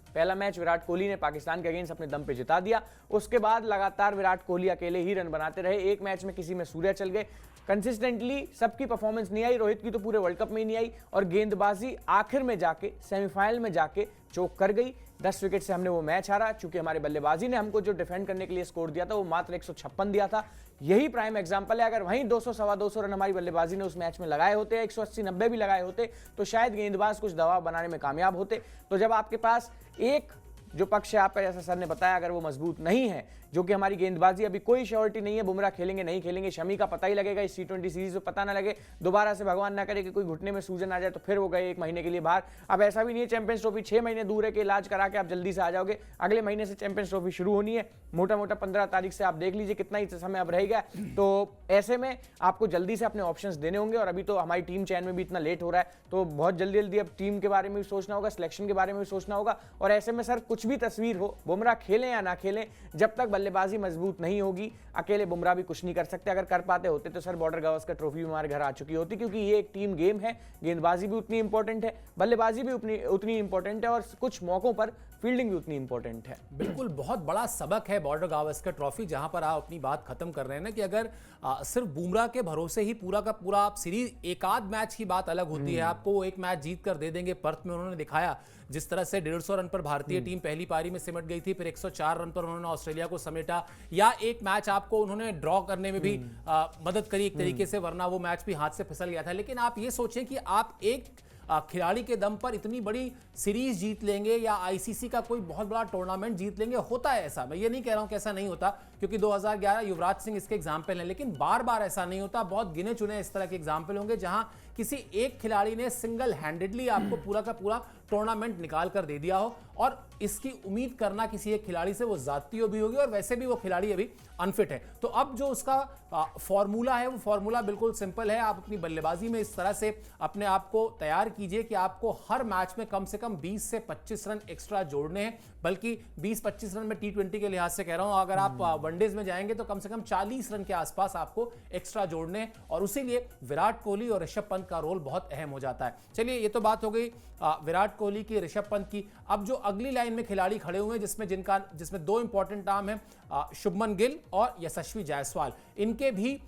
पहला मैच विराट कोहली ने पाकिस्तान के अगेंस्ट अपने दम पे जिता दिया। उसके बाद लगातार विराट कोहली अकेले ही रन बनाते रहे। एक मैच में किसी में सूर्या चल गए। कंसिस्टेंटली सबकी परफॉर्मेंस नहीं आई, रोहित की तो पूरे वर्ल्ड कप में ही नहीं आई, और गेंदबाजी आखिर में जाके सेमीफाइनल में जाके चोक कर गई। 10 विकेट से हमने वो मैच हारा, चूंकि हमारे बल्लेबाजी ने हमको जो डिफेंड करने के लिए स्कोर दिया था वो मात्र 156 दिया था। यही प्राइम एग्जांपल है। अगर वहीं 200 सवा 200 रन हमारी बल्लेबाजी ने उस मैच में लगाए होते, 180-90 भी लगाए होते, तो शायद गेंदबाज कुछ दबाव बनाने में कामयाब होते। तो जब आपके पास एक जो पक्ष है आपका, जैसा सर ने बताया, अगर वो मजबूत नहीं है, जो कि हमारी गेंदबाजी अभी कोई श्योरिटी नहीं है, बुमराह खेलेंगे नहीं खेलेंगे, शमी का पता ही लगेगा इस T20 सीरीज में, पता ना लगे दोबारा से भगवान ना करे कि कोई घुटने में सूजन आ जाए तो फिर वो गए 1 महीने के लिए बाहर। अब ऐसा भी नहीं है, चैंपियंस ट्रॉफी 6 महीने दूर है कि इलाज करा के आप जल्दी से आ जाओगे। अगले महीने से चैंपियंस ट्रॉफी शुरू होनी है, मोटा मोटा 15 तारीख से आप देख लीजिए कितना ही समय अब रह गया। तो ऐसे में आपको जल्दी से अपने ऑप्शंस देने होंगे, और अभी तो हमारी टीम चयन में भी इतना लेट हो रहा है, तो बहुत जल्दी जल्दी अब टीम के बारे में भी सोचना होगा, सिलेक्शन के बारे में भी सोचना होगा। और ऐसे में सर कुछ भी तस्वीर हो, बुमराह खेलें या ना खेलें, जब तक बल्लेबाजी मजबूत नहीं होगी, अकेले बुमराह भी कुछ नहीं कर सकते। अगर कर पाते होते तो सर बॉर्डर गावस्कर ट्रॉफी हमारे घर आ चुकी होती, क्योंकि ये एक टीम गेम है। गेंदबाजी भी उतनी इंपॉर्टेंट है, बल्लेबाजी भी उतनी इंपॉर्टेंट है, और कुछ मौकों पर फील्डिंग भी उतनी इंपॉर्टेंट है। बिल्कुल, बहुत बड़ा सबक है बॉर्डर गावस्कर ट्रॉफी, जहां पर आप अपनी बात खत्म कर रहे हैं ना कि अगर सिर्फ बुमराह के भरोसे ही पूरा का पूरा आप सीरीज, एक आध मैच की बात अलग होती है, आपको वो एक मैच जीत कर दे देंगे। पर्थ में उन्होंने दिखाया जिस तरह से 150 रन पर भारतीय टीम पहली पारी में सिमट गई थी, फिर 104 रन पर उन्होंने ऑस्ट्रेलिया को समेटा, या एक मैच आपको उन्होंने ड्रॉ करने में भी मदद करी एक तरीके से, वरना वो मैच भी हाथ से फिसल गया था। लेकिन आप ये सोचें कि आप एक खिलाड़ी के दम पर इतनी बड़ी सीरीज जीत लेंगे या आईसीसी का कोई बहुत बड़ा टूर्नामेंट जीत लेंगे। होता है ऐसा, मैं ये नहीं कह रहा हूं कि ऐसा नहीं होता, क्योंकि 2011 युवराज सिंह इसके एग्जाम्पल हैं, लेकिन बार बार ऐसा नहीं होता। बहुत गिने चुने इस तरह के एग्जाम्पल होंगे जहां किसी एक खिलाड़ी ने सिंगल हैंडेडली आपको पूरा का पूरा टूर्नामेंट निकाल कर दे दिया हो। और इसकी उम्मीद करना किसी एक खिलाड़ी से वो जाती भी होगी, और वैसे भी वो खिलाड़ी अभी अनफिट है। तो अब जो उसका फॉर्मूला है वो फॉर्मूला बिल्कुल सिंपल है। आप अपनी बल्लेबाजी में इस तरह से अपने आप को तैयार कीजिए कि आपको हर मैच में कम से कम 20 से 25 रन एक्स्ट्रा जोड़ने हैं, बल्कि 20-25 रन में T20 के लिहाज से कह रहा हूं। अगर आप वनडेज में जाएंगे तो कम से कम 40 रन के आसपास आपको एक्स्ट्रा जोड़ने हैं, और उसी लिए विराट कोहली और ऋषभ पंत का रोल बहुत अहम हो जाता है। चलिए, ये तो बात हो गई विराट कोहली की, ऋषभ पंत की। अब जो अगली लाइन में खिलाड़ी खड़े हुए हैं जिसमें दो इंपॉर्टेंट नाम है, शुभमन गिल और यशस्वी जायसवाल। इनके भी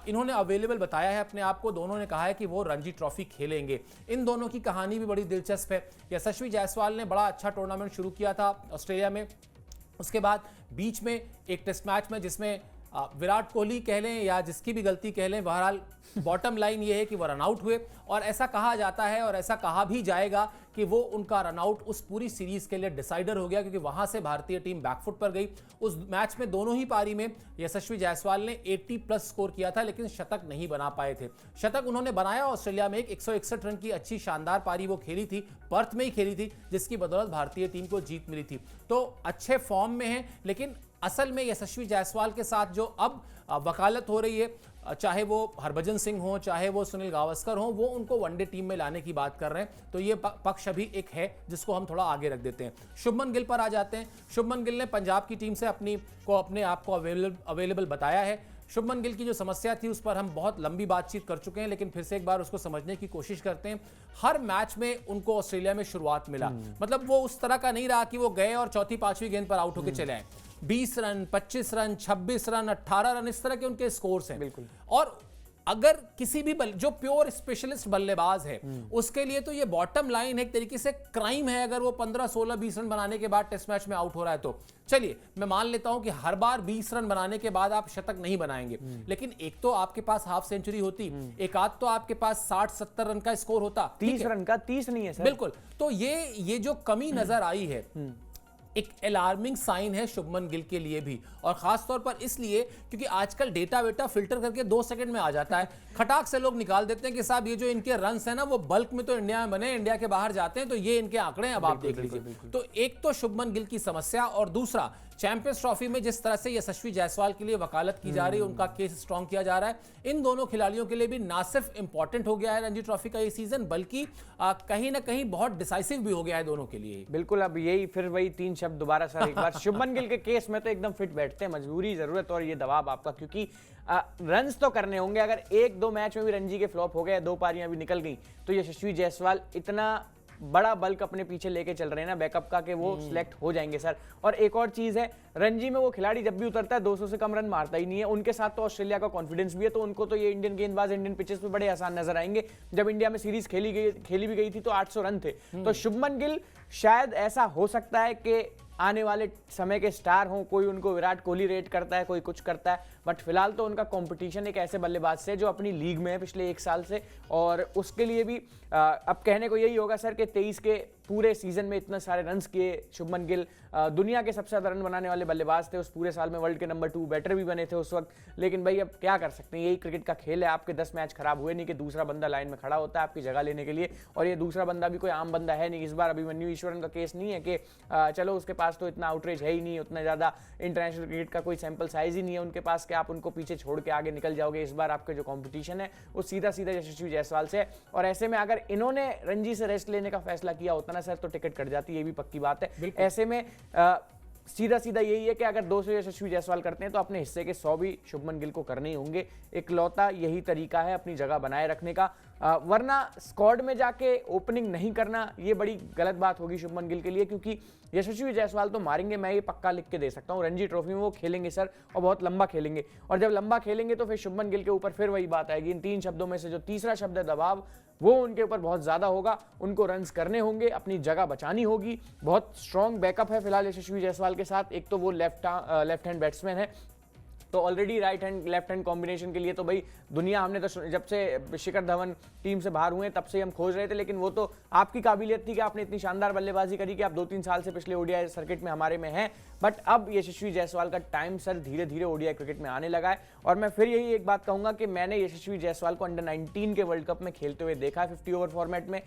इन्होंने अवेलेबल बताया है अपने आप को। दोनों ने कहा है कि वो रणजी ट्रॉफी खेलेंगे। इन दोनों की कहानी भी बड़ी दिलचस्प है। यशस्वी जायसवाल ने बड़ा अच्छा टूर्नामेंट शुरू किया था ऑस्ट्रेलिया में, उसके बाद बीच में एक टेस्ट मैच में जिसमें विराट कोहली कह लें या जिसकी भी गलती कह लें, बहरहाल बॉटम लाइन ये है कि वो रनआउट हुए, और ऐसा कहा जाता है और ऐसा कहा भी जाएगा कि वो उनका रनआउट उस पूरी सीरीज के लिए डिसाइडर हो गया, क्योंकि वहां से भारतीय टीम बैकफुट पर गई। उस मैच में दोनों ही पारी में यशस्वी जायसवाल ने 80+ स्कोर किया था, लेकिन शतक नहीं बना पाए थे। शतक उन्होंने बनाया ऑस्ट्रेलिया में, 161 रन की अच्छी शानदार पारी वो खेली थी, पर्थ में ही खेली थी, जिसकी बदौलत भारतीय टीम को जीत मिली थी। तो अच्छे फॉर्म में है, लेकिन असल में यशस्वी जायसवाल के साथ जो अब वकालत हो रही है, चाहे वो हरभजन सिंह हो, चाहे वो सुनील गावस्कर हो, वो उनको वनडे टीम में लाने की बात कर रहे हैं। तो ये पक्ष अभी एक है जिसको हम थोड़ा आगे रख देते हैं। शुभमन गिल पर आ जाते हैं। शुभमन गिल ने पंजाब की टीम से अपने आप को अवेलेबल बताया है। शुभमन गिल की जो समस्या थी उस पर हम बहुत लंबी बातचीत कर चुके हैं, लेकिन फिर से एक बार उसको समझने की कोशिश करते हैं। हर मैच में उनको ऑस्ट्रेलिया में शुरुआत मिला, मतलब वो उस तरह का नहीं रहा कि वो गए और चौथी पांचवी गेंद पर आउट होकर चले आए। 20 रन, 25 रन, 26 रन, 18 रन, इस तरह के उनके स्कोर्स हैं। बिल्कुल। और अगर किसी भी जो प्योर स्पेशलिस्ट बल्लेबाज है उसके लिए तो ये बॉटम लाइन एक तरीके से क्राइम है, अगर वो 15, 16, 20 रन बनाने के बाद टेस्ट मैच में आउट हो रहा है तो। चलिए, मैं मान लेता हूं कि हर बार 20 रन बनाने के बाद आप शतक नहीं बनाएंगे, लेकिन एक तो आपके पास हाफ सेंचुरी होती, एक आध तो आपके पास 60-70 रन का स्कोर होता। 30 रन का 30 नहीं है सर। बिल्कुल। तो ये जो कमी नजर आई है, एक अलार्मिंग साइन है शुभमन गिल के लिए भी, और खास तौर पर इसलिए क्योंकि आजकल डेटा वेटा फिल्टर करके 2 सेकंड में आ जाता है। खटाक से लोग निकाल देते हैं कि साहब ये जो इनके रन्स हैं ना वो बल्क में तो इंडिया में बने, इंडिया के बाहर जाते हैं, तो ये इनके आंकड़े हैं, अब आप देख लीजिए। तो एक तो शुभमन गिल की समस्या, और दूसरा चैंपियंस ट्रॉफी में जिस तरह से यशस्वी जायसवाल के लिए वकालत की जा रही है, उनका केस स्ट्रॉन्ग किया जा रहा है। इन दोनों खिलाड़ियों के लिए भी ना सिर्फ इंपॉर्टेंट हो गया है रणजी ट्रॉफी का ये सीजन, बल्कि कहीं ना कहीं बहुत डिसाइसिव भी हो गया है दोनों के लिए। बिल्कुल। अब यही फिर वही 3 शब्द दोबारा सर एक बार शुभमन गिल के केस में तो एकदम फिट बैठते हैं, मजबूरी, जरूरत और ये दबाव आपका, क्योंकि रन्स तो करने होंगे। अगर 1-2 मैच में भी रणजी के फ्लॉप हो गए, 2 पारियां भी निकल गई, तो यशस्वी जायसवाल इतना बड़ा बल्क अपने पीछे लेके चल रहे हैं ना बैकअप का, कि वो सिलेक्ट हो जाएंगे सर। और एक और चीज है, रणजी में वो खिलाड़ी जब भी उतरता है 200 से कम रन मारता ही नहीं है। उनके साथ तो ऑस्ट्रेलिया का कॉन्फिडेंस भी है, तो उनको तो ये इंडियन गेंदबाज इंडियन पिचेस पे बड़े आसान नजर आएंगे। जब इंडिया में सीरीज खेली भी गई थी तो 800 रन थे। तो शुभमन गिल शायद ऐसा हो सकता है कि आने वाले समय के स्टार हों, कोई उनको विराट कोहली रेट करता है, कोई कुछ करता है, बट फिलहाल तो उनका कंपटीशन एक ऐसे बल्लेबाज से जो अपनी लीग में है पिछले 1 साल से, और उसके लिए भी अब कहने को यही होगा सर कि 23 के पूरे सीजन में इतने सारे रन्स किए शुभमन गिल, दुनिया के सबसे ज्यादा रन बनाने वाले बल्लेबाज थे उस पूरे साल में, वर्ल्ड के नंबर 2 बैटर भी बने थे उस वक्त। लेकिन भाई अब क्या कर सकते हैं, यही क्रिकेट का खेल है। आपके 10 मैच खराब हुए नहीं कि दूसरा बंदा लाइन में खड़ा होता है आपकी जगह लेने के लिए, और ये दूसरा बंदा भी कोई आम बंदा है नहीं। इस बार अभिमन्यु ईश्वरन का केस नहीं है कि चलो उसके पास तो इतना आउटरीच है ही नहीं, उतना ज्यादा इंटरनेशनल क्रिकेट का कोई सैंपल साइज ही नहीं है उनके पास कि आप उनको पीछे छोड़ के आगे निकल जाओगे। इस बार आपके जो कंपटीशन है वो सीधा सीधा यशस्वी जायसवाल से है, और ऐसे में अगर इन्होंने रणजी से रेस्ट लेने का फैसला किया होता ना सर, तो टिकट कट जाती, ये भी पक्की बात है। ऐसे में सीधा सीधा यही है कि अगर 200 यशस्वी जायसवाल करते हैं तो अपने हिस्से के 100 भी शुभमन गिल को करने ही होंगे। इकलौता यही तरीका है अपनी जगह बनाए रखने का, वरना स्क्वाड में जाके ओपनिंग नहीं करना ये बड़ी गलत बात होगी शुभमन गिल के लिए, क्योंकि यशस्वी जायसवाल तो मारेंगे, मैं ये पक्का लिख के दे सकता हूँ। रणजी ट्रॉफी में वो खेलेंगे सर, और बहुत लंबा खेलेंगे, और जब लंबा खेलेंगे तो फिर शुभमन गिल के ऊपर फिर वही बात आएगी। इन 3 शब्दों में से जो तीसरा शब्द है दबाव, वो उनके ऊपर बहुत ज्यादा होगा। उनको रन्स करने होंगे, अपनी जगह बचानी होगी। बहुत स्ट्रॉन्ग बैकअप है फिलहाल यशस्वी जायसवाल के साथ। एक तो वो लेफ्ट हैंड बैट्समैन है, तो already right hand left hand combination के लिए तो भाई दुनिया, हमने तो जब से शिखर धवन टीम से बाहर हुए तब से हम खोज रहे थे, लेकिन वो तो आपकी काबिलियत थी कि आपने इतनी शानदार बल्लेबाजी करी कि आप 2-3 साल से पिछले ओडीआई सर्किट में हमारे में हैं। बट अब यशस्वी जायसवाल का टाइम सर धीरे धीरे ओडीआई क्रिकेट में आने लगा है, और मैं फिर यही एक बात कहूंगा कि मैंने यशस्वी जायसवाल को अंडर 19 के वर्ल्ड कप में खेलते हुए देखा है 50 ओवर फॉर्मेट में।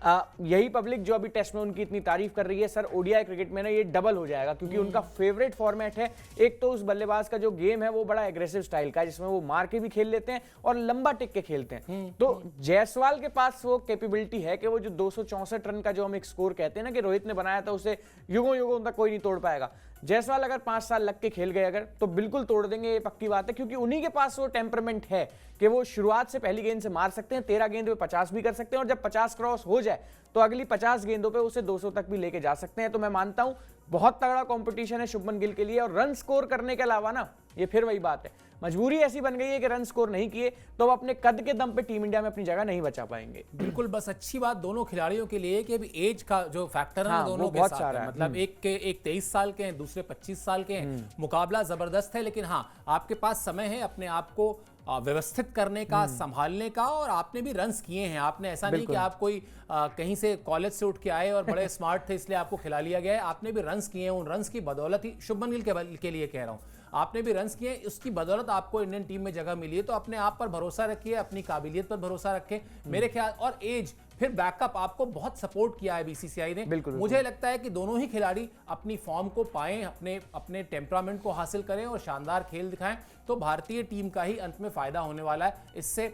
यही पब्लिक जो अभी टेस्ट में उनकी इतनी तारीफ कर रही है, सर ओडीआई क्रिकेट में ना ये डबल हो जाएगा, क्योंकि उनका फेवरेट फॉर्मेट है। एक तो उस बल्लेबाज का जो गेम है वो बड़ा एग्रेसिव स्टाइल का है, जिसमें वो मार के भी खेल लेते हैं और लंबा टिक के खेलते हैं। तो जायसवाल के पास वो कैपेबिलिटी है कि वो जो 264 रन का जो हम एक स्कोर कहते हैं ना कि रोहित ने बनाया था, उसे युगों युगों तक कोई नहीं तोड़ पाएगा। जायसवाल अगर 5 साल लग के खेल गए अगर, तो बिल्कुल तोड़ देंगे, ये पक्की बात है, क्योंकि उन्हीं के पास वो टेम्परमेंट है कि वो शुरुआत से पहली गेंद से मार सकते हैं, 13 गेंद पे 50 भी कर सकते हैं, और जब 50 क्रॉस हो जाए तो अगली 50 गेंदों पे उसे 200 तक भी लेके जा सकते हैं। तो मैं मानता हूं बहुत तगड़ा कंपटीशन है शुभमन गिल के लिए, और रन स्कोर करने के अलावा ना, ये फिर वही बात है, मजबूरी ऐसी बन गई है कि रन स्कोर नहीं किए तो वो अपने कद के दम पे टीम इंडिया में अपनी जगह नहीं बचा पाएंगे। बिल्कुल, बस अच्छी बात दोनों खिलाड़ियों के लिए कि अभी एज का जो फैक्टर है हाँ, दोनों वो के बहुत साथ सारा है। है। मतलब एक 23 साल के हैं, दूसरे 25 साल के हैं, मुकाबला जबरदस्त है। लेकिन हाँ, आपके पास समय है अपने आप को व्यवस्थित करने का, संभालने का, और आपने भी रन्स किए हैं। आपने ऐसा नहीं कि आप कोई कहीं से कॉलेज से उठ के आए और बड़े स्मार्ट थे इसलिए आपको खिला लिया गया है। आपने भी रन्स किए हैं, उन रन्स की बदौलत ही शुभमन गिल के लिए कह रहा हूं, आपने भी रन्स किए, उसकी बदौलत आपको इंडियन टीम में जगह मिली है। तो अपने आप पर भरोसा रखिए, अपनी काबिलियत पर भरोसा रखें मेरे ख्याल, और एज फिर बैकअप आपको बहुत सपोर्ट किया है बीसीसीआई ने। बिल्कुल, मुझे लगता है कि दोनों ही खिलाड़ी अपनी फॉर्म को पाएं, अपने टेम्परामेंट को हासिल करें और शानदार खेल दिखाएं, तो भारतीय टीम का ही अंत में फायदा होने वाला है। इससे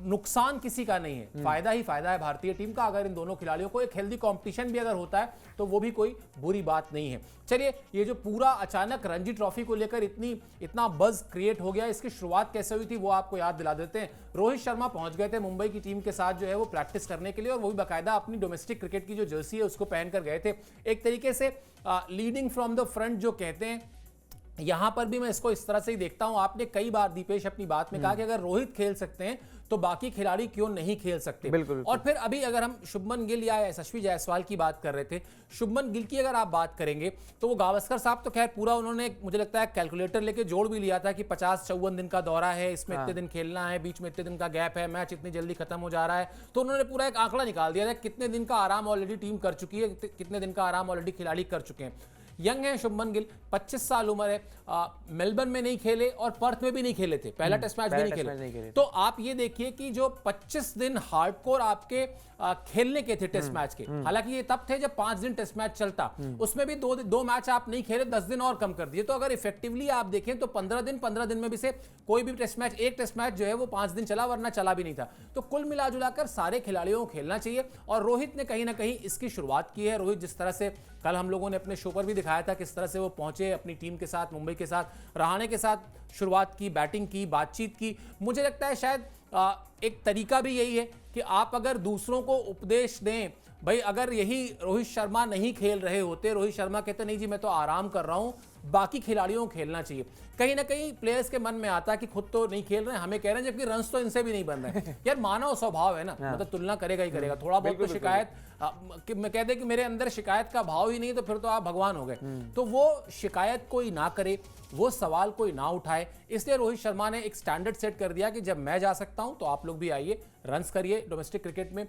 नुकसान किसी का नहीं है, फायदा ही फायदा है भारतीय टीम का। अगर इन दोनों खिलाड़ियों को एक हेल्दी कंपटीशन भी अगर होता है तो वो भी कोई बुरी बात नहीं है। चलिए, ये जो पूरा अचानक रणजी ट्रॉफी को लेकर इतना बज क्रिएट हो गया, इसकी शुरुआत कैसे हुई थी वो आपको याद दिला देते हैं। रोहित शर्मा पहुंच गए थे मुंबई की टीम के साथ जो है वो प्रैक्टिस करने के लिए, और वो भी बाकायदा अपनी डोमेस्टिक क्रिकेट की जो जर्सी है उसको पहनकर गए थे। एक तरीके से लीडिंग फ्रॉम द फ्रंट जो कहते हैं, यहां पर भी मैं इसको इस तरह से ही देखता हूं। आपने कई बार दीपेश अपनी बात में कहा कि अगर रोहित खेल सकते हैं तो बाकी खिलाड़ी क्यों नहीं खेल सकते। बिल्कुल। और फिर अभी अगर हम शुभमन गिल या यशस्वी जायसवाल की बात कर रहे थे, शुभमन गिल की अगर आप बात करेंगे तो वो गावस्कर साहब तो खैर पूरा उन्होंने मुझे लगता है कैलकुलेटर लेके जोड़ भी लिया था कि 50-54 दिन का दौरा है, इसमें इतने दिन खेलना है, बीच में इतने दिन का गैप है, मैच इतनी जल्दी खत्म हो जा रहा है। तो उन्होंने पूरा एक आंकड़ा निकाल दिया था कितने दिन का आराम ऑलरेडी टीम कर चुकी है, कितने दिन का आराम ऑलरेडी खिलाड़ी कर चुके हैं। यंग है शुभमन गिल, 25 साल उम्र है, मेलबर्न में नहीं खेले और पर्थ में भी नहीं खेले थे, पहला टेस्ट मैच भी नहीं खेले। तो आप ये देखिए कि जो 25 दिन हार्डकोर आपके खेलने के थे टेस्ट मैच के, हालांकि ये तब थे जब 5 दिन टेस्ट मैच चलता, उसमें भी दो मैच आप नहीं खेले, 10 दिन और कम कर दिए। तो अगर इफेक्टिवली आप देखें तो 15 दिन में भी से कोई भी टेस्ट मैच, एक टेस्ट मैच जो है वो 5 दिन चला, वरना चला भी नहीं था। तो कुल मिलाजुलाकर सारे खिलाड़ियों को खेलना चाहिए, और रोहित ने कहीं ना कहीं इसकी शुरुआत की है। रोहित जिस तरह से कल हम लोगों ने अपने शो पर भी दिखाया था किस तरह से वो पहुंचे अपनी टीम के साथ, मुंबई के साथ, रहाणे के साथ शुरुआत की, बैटिंग की, बातचीत की। मुझे लगता है शायद एक तरीका भी यही है कि आप अगर दूसरों को उपदेश दें, भाई अगर यही रोहित शर्मा नहीं खेल रहे होते, रोहित शर्मा कहते नहीं जी मैं तो आराम कर रहा हूं, बाकी खिलाड़ियों को खेलना चाहिए, कहीं ना कहीं प्लेयर्स के मन में आता है कि खुद तो नहीं खेल रहे हैं, हमें कह रहे हैं, जबकि रन्स तो इनसे भी नहीं बन रहे हैं। यार मानव स्वभाव है ना, मतलब तुलना करेगा ही करेगा। थोड़ा बहुत तो शिकायत, मैं कह दे कि मेरे अंदर शिकायत का भाव ही नहीं, तो फिर तो आप भगवान हो गए। तो वो शिकायत कोई ना करे, वो सवाल कोई ना उठाए, इसलिए रोहित शर्मा ने एक स्टैंडर्ड सेट कर दिया कि जब मैं जा सकता हूं तो आप लोग भी आइए, रन्स करिए डोमेस्टिक क्रिकेट में,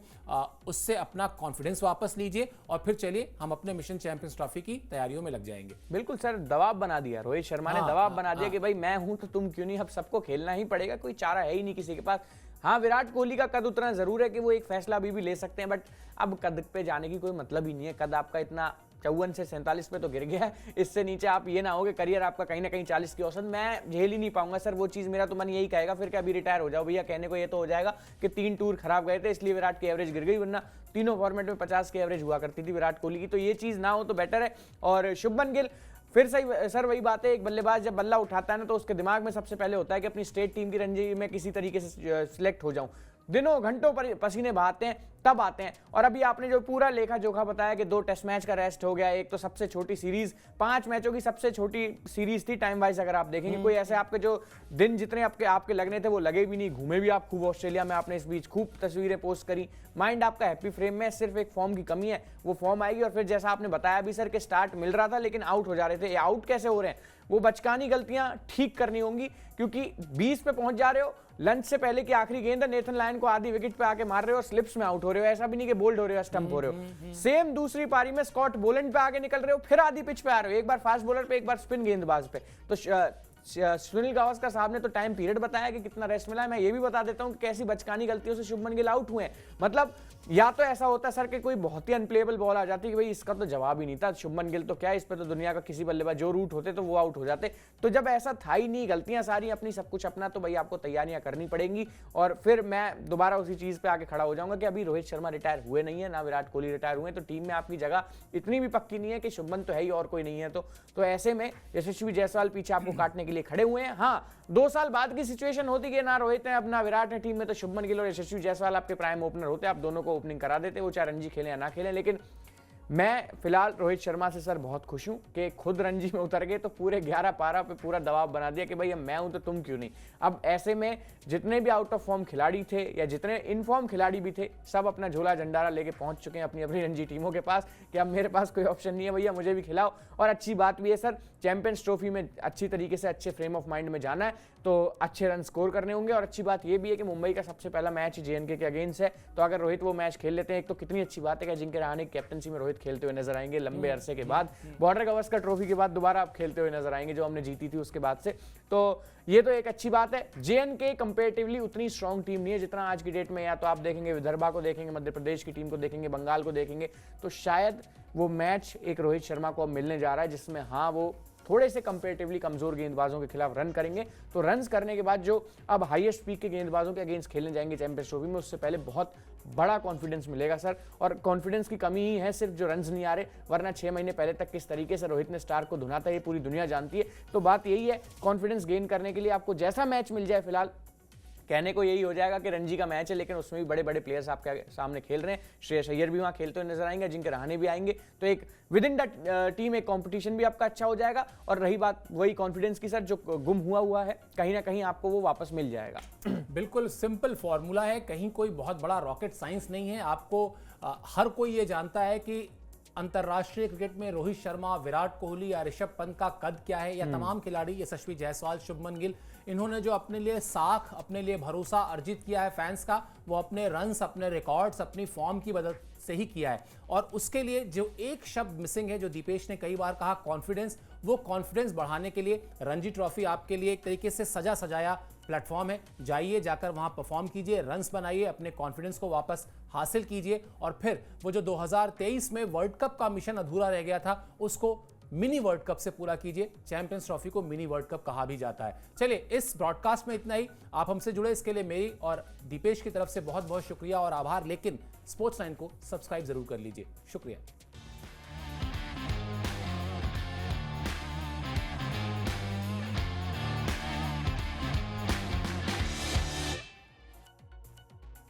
उससे अपना कॉन्फिडेंस वापस लीजिए, और फिर चलिए हम अपने मिशन चैंपियंस ट्रॉफी की तैयारियों में लग जाएंगे। बिल्कुल सर, दबाव बना दिया रोहित शर्मा ने, दबाव बना दिया कि भाई मैं हूं तो तुम क्यों नहीं, अब सबको खेलना ही पड़ेगा, कोई चारा है ही नहीं किसी के पास। हाँ, विराट कोहली का कद उतना जरूर है कि वो एक फैसला अभी भी ले सकते हैं, बट अब कद पे जाने की कोई मतलब ही नहीं है। कद आपका इतना 54 से 47 पे तो गिर गया है, इससे नीचे आप ये ना हो कि करियर आपका कहीं ना कहीं 40 की औसत मैं झेल ही नहीं पाऊंगा सर। वो चीज मेरा तो मन यही कहेगा फिर कि अभी रिटायर हो जाओ भैया, कहने को ये तो हो जाएगा कि 3 टूर खराब गए थे इसलिए विराट की एवरेज गिर गई, वरना तीनों फॉर्मेट में 50 की एवरेज हुआ करती थी विराट कोहली की। तो ये चीज ना हो तो बेटर है। और शुभमन गिल फिर सही सर, वही बात है, एक बल्लेबाज जब बल्ला उठाता है ना तो उसके दिमाग में सबसे पहले होता है कि अपनी स्टेट टीम की रणजी में किसी तरीके से सिलेक्ट हो जाऊं। दिनों घंटों पर पसीने बहाते हैं तब आते हैं। और अभी आपने जो पूरा लेखा जोखा बताया कि 2 टेस्ट मैच का रेस्ट हो गया, एक तो सबसे छोटी सीरीज, 5 मैचों की सबसे छोटी सीरीज थी टाइम वाइज। अगर आप देखेंगे कोई ऐसे आपके जो दिन जितने आपके लगने थे वो लगे भी नहीं, घूमे भी आप खूब ऑस्ट्रेलिया में, आपने इस बीच खूब तस्वीरें पोस्ट करी, माइंड आपका हैप्पी फ्रेम में। सिर्फ एक फॉर्म की कमी है, वो फॉर्म आएगी। और फिर जैसा आपने बताया भी सर कि स्टार्ट मिल रहा था लेकिन आउट हो जा रहे थे, ये आउट कैसे हो रहे हैं, वो बचकानी गलतियां ठीक करनी होंगी, क्योंकि 20 पे पहुंच जा रहे हो, लंच से पहले की आखिरी गेंद है, नेथन लायन को आधी विकेट पे आके मार रहे हो और स्लिप्स में आउट हो रहे हो, ऐसा भी नहीं कि बोल्ड हो रहे हो, स्टंप हो रहे हो। सेम दूसरी पारी में स्कॉट बोलैंड पे आके निकल रहे हो, फिर आधी पिच पे आ रहे हो, एक बार फास्ट बॉलर पे, एक बार स्पिन गेंदबाज पे। तो सुनील गावस्कर साहब ने तो टाइम पीरियड बताया कि कितना रेस्ट मिला है। मैं ये भी बता देता हूं कि कैसी बचकानी गलतियों से शुभमन गिल आउट हुए हैं। मतलब या तो ऐसा होता है सर कि कोई बहुत ही अनप्लेएबल बॉल आ जाती कि भाई इसका तो जवाब ही नहीं था, शुभमन गिल तो क्या, इस पे तो दुनिया का किसी बल्लेबाज जो रूट होते तो वो आउट हो जाते। तो जब ऐसा था ही नहीं, गलतियां सारी अपनी, सब कुछ अपना, तो भाई आपको तैयारियां करनी पड़ेंगी। और फिर मैं दोबारा उसी चीज पे आके खड़ा हो जाऊंगा कि अभी रोहित शर्मा रिटायर हुए नहीं है, ना विराट कोहली रिटायर हुए, तो टीम में आपकी जगह इतनी भी पक्की नहीं है कि शुभमन तो है ही और कोई नहीं है। तो ऐसे में यशस्वी जायसवाल पीछे आपको काटने के लिए खड़े हुए हैं। हाँ, 2 साल बाद की सिचुएशन होती कि ना रोहित है अब ना विराट है टीम में, तो शुभमन गिल और यशस्वी जायसवाल आपके प्राइम ओपनर होते, आप दोनों को ओपनिंग करा देते, वो चाहे रणजी खेलें या ना खेलें। लेकिन मैं फिलहाल रोहित शर्मा से सर बहुत खुश हूं कि खुद रणजी में उतर गए, तो पूरे 11 पारा पे पूरा दबाव बना दिया कि भाई अब मैं हूं तो तुम क्यों नहीं। अब ऐसे में जितने भी आउट ऑफ फॉर्म खिलाड़ी थे या जितने इनफॉर्म खिलाड़ी भी थे, सब अपना झोला झंडारा लेके पहुंच चुके हैं अपनी अपनी रणजी टीमों के पास कि अब मेरे पास कोई ऑप्शन नहीं है भैया, मुझे भी खिलाओ। और अच्छी बात भी है सर, चैंपियंस ट्रॉफी में अच्छी तरीके से अच्छे फ्रेम ऑफ माइंड में जाना है तो अच्छे रन स्कोर करने होंगे। और अच्छी बात यह भी है कि मुंबई का सबसे पहला मैच जेएनके के अगेंस्ट है, तो अगर रोहित वो मैच खेल लेते हैं, एक तो कितनी अच्छी बात है कि अजिंक्य रहाणे की कैप्टनसी में रोहित खेलते हुए नजर आएंगे लंबे अरसे के बाद, बॉर्डर गावस्कर ट्रॉफी के बाद दोबारा आप खेलते हुए नजर आएंगे जो हमने जीती थी उसके बाद से। तो ये तो एक अच्छी बात है। जेएनके कंपैरेटिवली उतनी स्ट्रांग टीम नहीं है जितना आज की डेट में, या तो आप देखेंगे विदर्भा को देखेंगे, मध्य प्रदेश की टीम को देखेंगे, बंगाल को देखेंगे, तो शायद वो मैच एक रोहित शर्मा को अब मिलने जा रहा है जिसमें हाँ वो थोड़े से कंपैरेटिवली कमजोर गेंदबाजों के खिलाफ रन करेंगे। तो रन्स करने के बाद जो अब हाईएस्ट पीक के गेंदबाजों के अगेंस्ट खेलने जाएंगे चैंपियंस ट्रॉफी में, उससे पहले बहुत बड़ा कॉन्फिडेंस मिलेगा सर। और कॉन्फिडेंस की कमी ही है सिर्फ जो रन्स नहीं आ रहे, वरना 6 महीने पहले तक किस तरीके से रोहित ने स्टार को धुना था ये पूरी दुनिया जानती है। तो बात यही है, कॉन्फिडेंस गेन करने के लिए आपको जैसा मैच मिल जाए, फिलहाल कहने को यही हो जाएगा कि रणजी का मैच है लेकिन उसमें भी बड़े बड़े प्लेयर्स आपके सामने खेल रहे हैं। श्रेयस अय्यर भी वहां खेलते हुए नजर आएंगे, अजिंक्य रहाणे भी आएंगे, तो एक विद इन द टीम एक कंपटीशन भी आपका अच्छा हो जाएगा। और रही बात वही कॉन्फिडेंस की सर, जो गुम हुआ है कहीं ना कहीं आपको वो वापस मिल जाएगा। बिल्कुल सिंपल फॉर्मूला है, कहीं कोई बहुत बड़ा रॉकेट साइंस नहीं है। आपको हर कोई ये जानता है कि अंतरराष्ट्रीय क्रिकेट में रोहित शर्मा, विराट कोहली या ऋषभ पंत का कद क्या है, या तमाम खिलाड़ी, यशस्वी जायसवाल, शुभमन गिल, इन्होंने जो अपने लिए साख, अपने लिए भरोसा अर्जित किया है फैंस का, वो अपने रन्स, अपने रिकॉर्ड्स, अपनी फॉर्म की मदद से ही किया है। और उसके लिए जो एक शब्द मिसिंग है, जो दीपेश ने कई बार कहा, कॉन्फिडेंस, वो कॉन्फिडेंस बढ़ाने के लिए रणजी ट्रॉफी आपके लिए एक तरीके से सजा सजाया प्लेटफॉर्म है। जाइए, जाकर वहां परफॉर्म कीजिए, रन्स बनाइए, अपने कॉन्फिडेंस को वापस हासिल कीजिए, और फिर वो जो 2023 में वर्ल्ड कप का मिशन अधूरा रह गया था उसको मिनी वर्ल्ड कप से पूरा कीजिए। चैंपियंस ट्रॉफी को मिनी वर्ल्ड कप कहा भी जाता है। चलिए, इस ब्रॉडकास्ट में इतना ही। आप हमसे जुड़े इसके लिए मेरी और दीपेश की तरफ से बहुत बहुत शुक्रिया और आभार। लेकिन स्पोर्ट्स लाइन को सब्सक्राइब जरूर कर लीजिए। शुक्रिया।